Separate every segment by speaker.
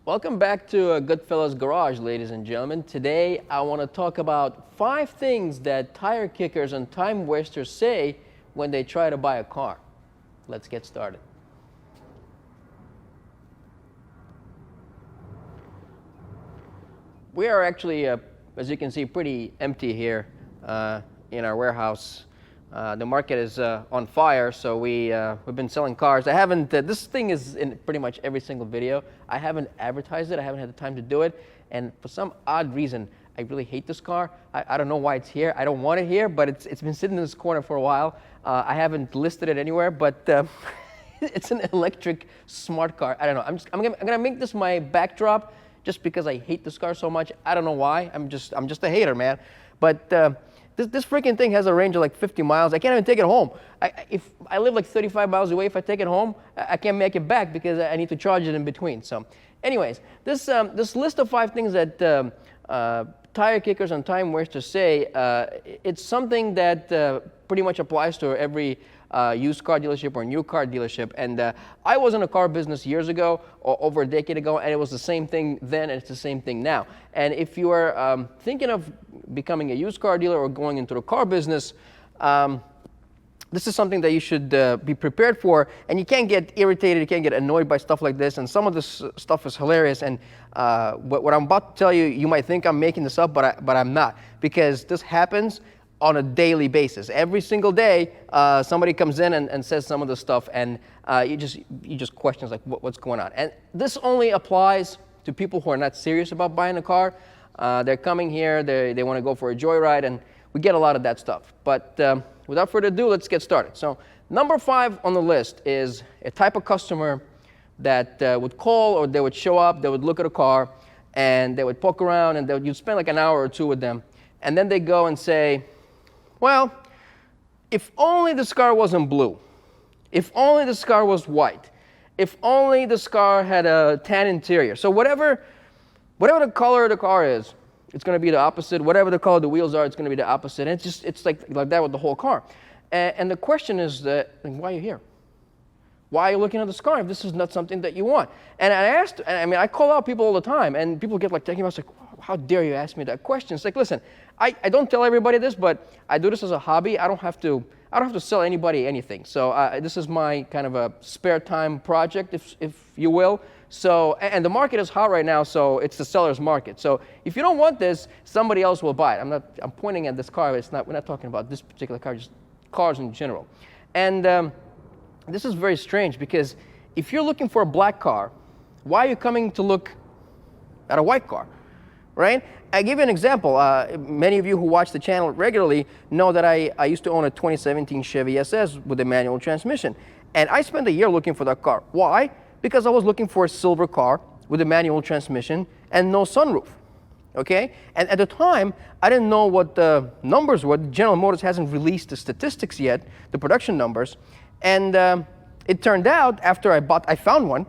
Speaker 1: Welcome back to Goodfellas Garage, ladies and gentlemen. Today I want to talk about 5 things that tire kickers and time wasters say when they try to buy a car. Let's get started. We are actually, as you can see, pretty empty here in our warehouse. The market is on fire, so we've been selling cars. I haven't, this thing is in pretty much every single video. I haven't advertised it, I haven't had the time to do it, and for some odd reason, I really hate this car. I don't know why it's here. I don't want it here, but it's been sitting in this corner for a while. I haven't listed it anywhere, but it's an electric smart car. I don't know. I'm gonna make this my backdrop just because I hate this car so much. I don't know why. I'm just a hater, man. But this freaking thing has a range of like 50 miles. I can't even take it home. If I live like 35 miles away, if I take it home, I can't make it back because I need to charge it in between. So anyways, this list of 5 things that tire kickers and time wasters say, it's something that pretty much applies to every used car dealership or new car dealership. And I was in a car business years ago, or over a decade ago, and it was the same thing then and it's the same thing now. And if you are thinking of becoming a used car dealer or going into the car business, this is something that you should be prepared for, and you can't get irritated, you can't get annoyed by stuff like this, and some of this stuff is hilarious, and what I'm about to tell you, you might think I'm making this up, but I'm not, because this happens on a daily basis. Every single day, somebody comes in and says some of the stuff, and you just question like what's going on. And this only applies to people who are not serious about buying a car. They're coming here, they want to go for a joyride, and we get a lot of that stuff. But without further ado, let's get started. So number 5 on the list is a type of customer that would call, or they would show up, they would look at a car, and they would poke around, and you'd spend like an hour or two with them, and then they go and say, well, if only this car wasn't blue, if only this car was white, if only this car had a tan interior. So whatever the color of the car is, it's going to be the opposite. Whatever the color of the wheels are, it's going to be the opposite. And it's like that with the whole car. And the question is that, why are you here? Why are you looking at this car if this is not something that you want? And I call out people all the time, and people get like taking us like, how dare you ask me that question? It's like, listen, I don't tell everybody this, but I do this as a hobby. I don't have to sell anybody anything. So this is my kind of a spare time project, if you will. So, and the market is hot right now, so it's the seller's market. So if you don't want this, somebody else will buy it. I'm pointing at this car. We're not talking about this particular car, just cars in general. And this is very strange, because if you're looking for a black car, why are you coming to look at a white car, right? I give you an example. Many of you who watch the channel regularly know that I used to own a 2017 Chevy SS with a manual transmission. And I spent a year looking for that car. Why? Because I was looking for a silver car with a manual transmission and no sunroof, okay? And at the time, I didn't know what the numbers were. General Motors hasn't released the statistics yet, the production numbers. And it turned out after I found one,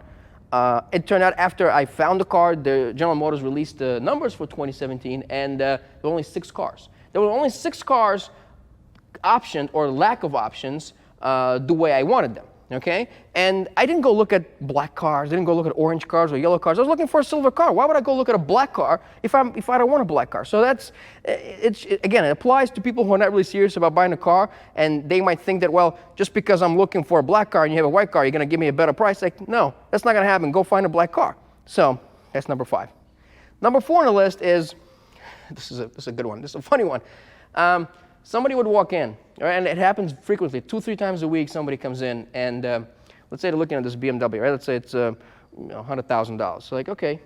Speaker 1: it turned out after I found the car, the General Motors released the numbers for 2017, and there were only 6 cars. There were only 6 cars optioned, or lack of options, the way I wanted them. Okay, and I didn't go look at black cars. I didn't go look at orange cars or yellow cars. I was looking for a silver car. Why would I go look at a black car if I don't want a black car? So again, it applies to people who are not really serious about buying a car, and they might think that, well, just because I'm looking for a black car and you have a white car, you're going to give me a better price. Like, no, that's not going to happen. Go find a black car. So that's number 5. Number 4 on the list is this is a good one. This is a funny one. Somebody would walk in, right, and it happens frequently. 2-3 times a week, somebody comes in, and let's say they're looking at this BMW, right? Let's say it's $100,000. So like, okay,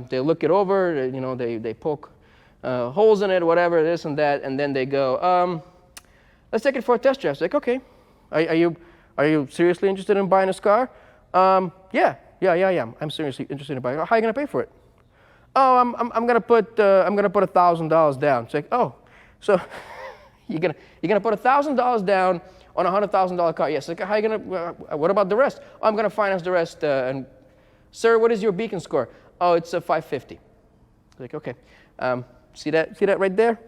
Speaker 1: they look it over, they poke holes in it, whatever, this and that, and then they go, let's take it for a test drive. It's like, okay, are you seriously interested in buying this car? Yeah. I'm seriously interested in buying it. How are you gonna pay for it? Oh, I'm gonna put $1,000 down. It's like, oh, so. You're gonna put $1,000 down on a $100,000 car. Yes. Like, how are you gonna? What about the rest? Oh, I'm gonna finance the rest. And sir, what is your beacon score? Oh, it's a 550. Like, okay. See that right there?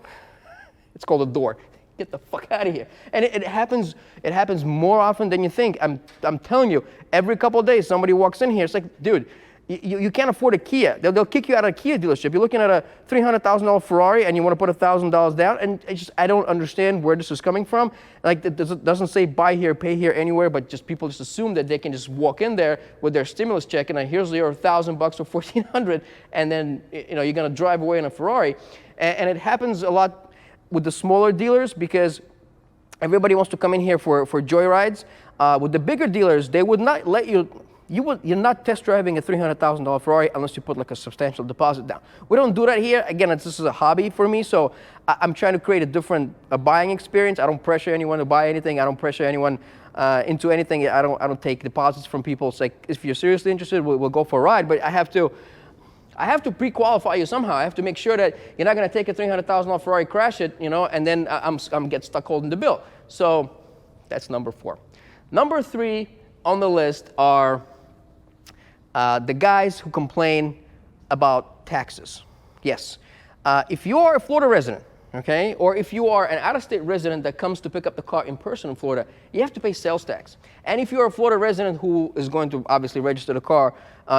Speaker 1: It's called a door. Get the fuck out of here. And it happens more often than you think. I'm telling you, every couple of days somebody walks in here. It's like, dude, You can't afford a Kia. They'll kick you out of a Kia dealership. You're looking at a $300,000 Ferrari and you want to put $1,000 down, and I don't understand where this is coming from. Like, it doesn't say buy here, pay here anywhere, but just people just assume that they can just walk in there with their stimulus check and here's your $1,000 or $1,400, and then you're going to drive away in a Ferrari. And it happens a lot with the smaller dealers because everybody wants to come in here for joyrides. With the bigger dealers, they would not let you. You're not test driving a $300,000 Ferrari unless you put like a substantial deposit down. We don't do that here. Again, this is a hobby for me, so I'm trying to create a different buying experience. I don't pressure anyone to buy anything. I don't pressure anyone into anything. I don't take deposits from people. It's like, if you're seriously interested, we'll go for a ride. But I have to pre-qualify you somehow. I have to make sure that you're not going to take a $300,000 Ferrari, crash it, and then I'm get stuck holding the bill. So that's number 4. Number 3 on the list are the guys who complain about taxes. Yes. If you are a Florida resident, okay, or if you are an out-of-state resident that comes to pick up the car in person in Florida, you have to pay sales tax. And if you're a Florida resident who is going to obviously register the car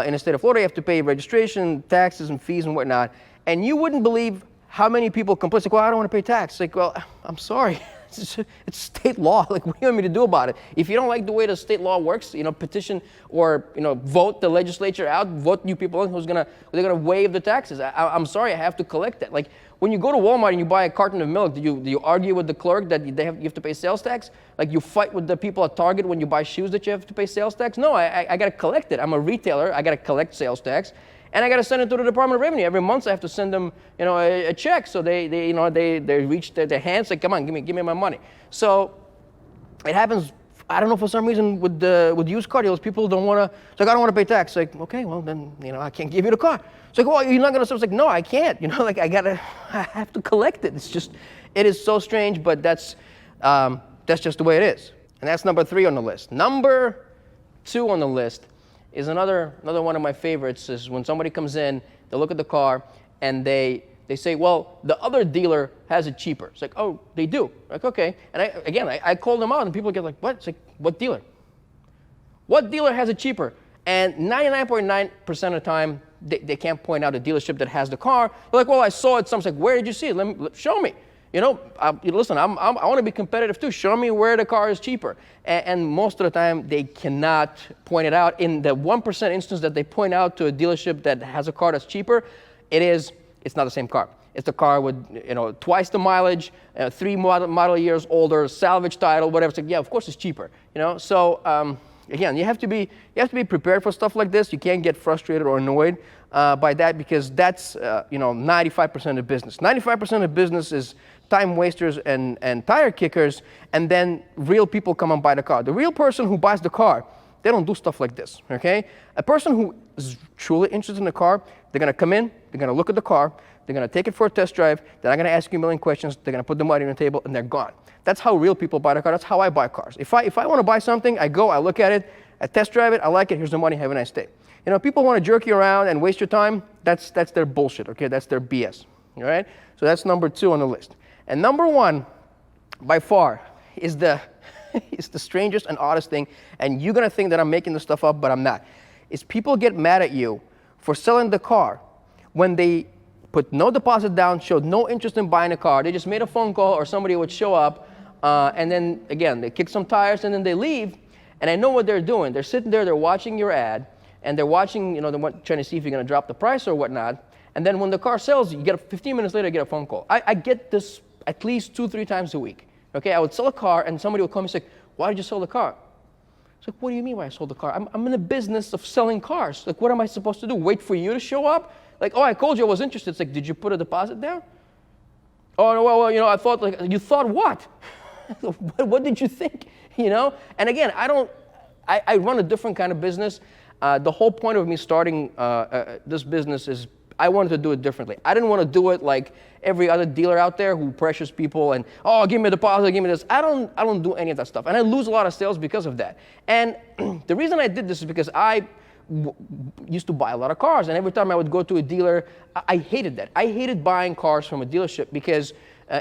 Speaker 1: in the state of Florida, you have to pay registration, taxes, and fees and whatnot. And you wouldn't believe how many people complain. It's like, well, I don't want to pay tax. Like, well, I'm sorry. It's state law. Like, what do you want me to do about it? If you don't like the way the state law works, petition or vote the legislature out, vote you people in they're gonna waive the taxes. I'm sorry, I have to collect that. Like, when you go to Walmart and you buy a carton of milk, do you argue with the clerk that you have to pay sales tax? Like, you fight with the people at Target when you buy shoes that you have to pay sales tax? No, I gotta collect it. I'm a retailer. I gotta collect sales tax. And I got to send it to the Department of Revenue. Every month I have to send them, a check. So they reach their hands, like, come on, give me my money. So it happens. I don't know, for some reason with used car dealers, people don't want to. It's like, I don't want to pay tax. Like, okay, well then, I can't give you the car. It's like, well, you're not going to. It's like, no, I can't. Like, I have to collect it. It is so strange, but that's just the way it is. And that's number 3 on the list. Number 2 on the list is another one of my favorites. Is when somebody comes in, they look at the car, and they say, well, the other dealer has it cheaper. It's like, oh, they do. Like, okay. And I call them out, and people get like, what? It's like, what dealer? What dealer has it cheaper? And 99.9% of the time, they can't point out a dealership that has the car. They're like, well, I saw it. So I'm like, where did you see it? Show me. Listen, I want to be competitive too. Show me where the car is cheaper. And most of the time, they cannot point it out. In the 1% instance that they point out to a dealership that has a car that's cheaper, it's not the same car. It's the car with twice the mileage, 3 model years older, salvage title, whatever. It's like, yeah, of course it's cheaper. So again, you have to be prepared for stuff like this. You can't get frustrated or annoyed by that, because that's 95% of business. 95% of business is time wasters and tire kickers, and then real people come and buy the car. The real person who buys the car, they don't do stuff like this, okay? A person who is truly interested in the car, they're going to come in, they're going to look at the car, they're going to take it for a test drive, they're not going to ask you a million questions, they're going to put the money on the table, and they're gone. That's how real people buy the car. That's how I buy cars. If I want to buy something, I go, I look at it, I test drive it, I like it, here's the money, have a nice day. People want to jerk you around and waste your time, that's their bullshit, okay? That's their BS, all right? So that's number 2 on the list. And number 1, by far, is the strangest and oddest thing, and you're going to think that I'm making this stuff up, but I'm not, is people get mad at you for selling the car when they put no deposit down, showed no interest in buying a car. They just made a phone call, or somebody would show up, and then, again, they kick some tires, and then they leave, and I know what they're doing. They're sitting there, they're watching your ad, and they're watching, they're trying to see if you're going to drop the price or whatnot, and then when the car sells, 15 minutes later, you get a phone call. I get this at least 2-3 times a week. Okay, I would sell a car, and somebody would call me and say, why did you sell the car? It's like, what do you mean why I sold the car? I'm in the business of selling cars. Like, what am I supposed to do? Wait for you to show up? Like, oh, I called you, I was interested. It's like, did you put a deposit down? Oh, no, well, I thought, like, you thought what? What did you think? And again, I run a different kind of business. The whole point of me starting this business is I wanted to do it differently. I didn't want to do it like every other dealer out there who pressures people and, oh, give me a deposit, give me this. I don't do any of that stuff. And I lose a lot of sales because of that. And the reason I did this is because I used to buy a lot of cars. And every time I would go to a dealer, I hated that. I hated buying cars from a dealership because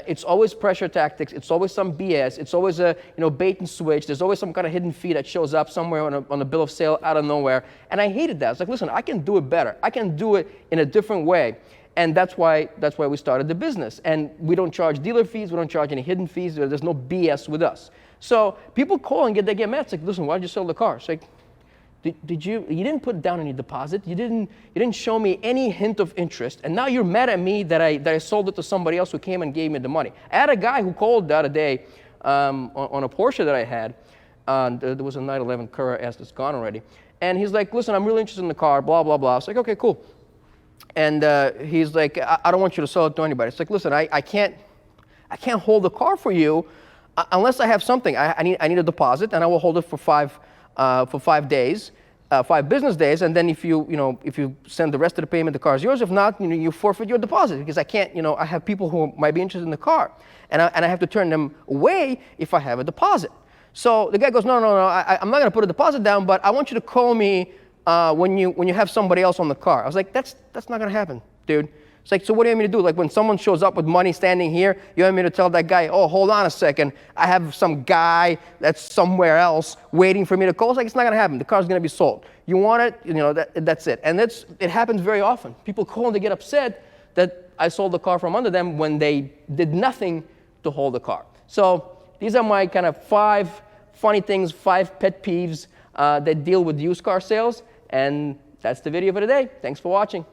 Speaker 1: It's always pressure tactics. It's always some BS. It's always a bait and switch. There's always some kind of hidden fee that shows up somewhere on a bill of sale out of nowhere. And I hated that. It's like, listen, I can do it better. I can do it in a different way. And that's why we started the business. And we don't charge dealer fees. We don't charge any hidden fees. There's no BS with us. So people call and they get mad. It's like, listen, why did you sell the car? It's like, you didn't put down any deposit. You didn't show me any hint of interest. And now you're mad at me that I sold it to somebody else who came and gave me the money. I had a guy who called the other day on a Porsche that I had. There was a 911 Carrera S that's gone already. And he's like, listen, I'm really interested in the car, blah, blah, blah. I was like, okay, cool. And he's like, I don't want you to sell it to anybody. It's like, listen, I can't hold the car for you unless I have something. I need a deposit, and I will hold it for 5 days, 5 business days, and then if you send the rest of the payment, the car is yours. If not, you forfeit your deposit, because I can't. I have people who might be interested in the car, and I have to turn them away if I have a deposit. So the guy goes, no, I'm not going to put a deposit down, but I want you to call me when you have somebody else on the car. I was like, that's not going to happen, dude. It's like, so what do you want me to do? Like, when someone shows up with money standing here, you want me to tell that guy, oh, hold on a second, I have some guy that's somewhere else waiting for me to call? It's like, it's not going to happen. The car's going to be sold. You want it, that's it. And it happens very often. People call and they get upset that I sold the car from under them when they did nothing to hold the car. So these are my kind of 5 funny things, 5 pet peeves that deal with used car sales. And that's the video for today. Thanks for watching.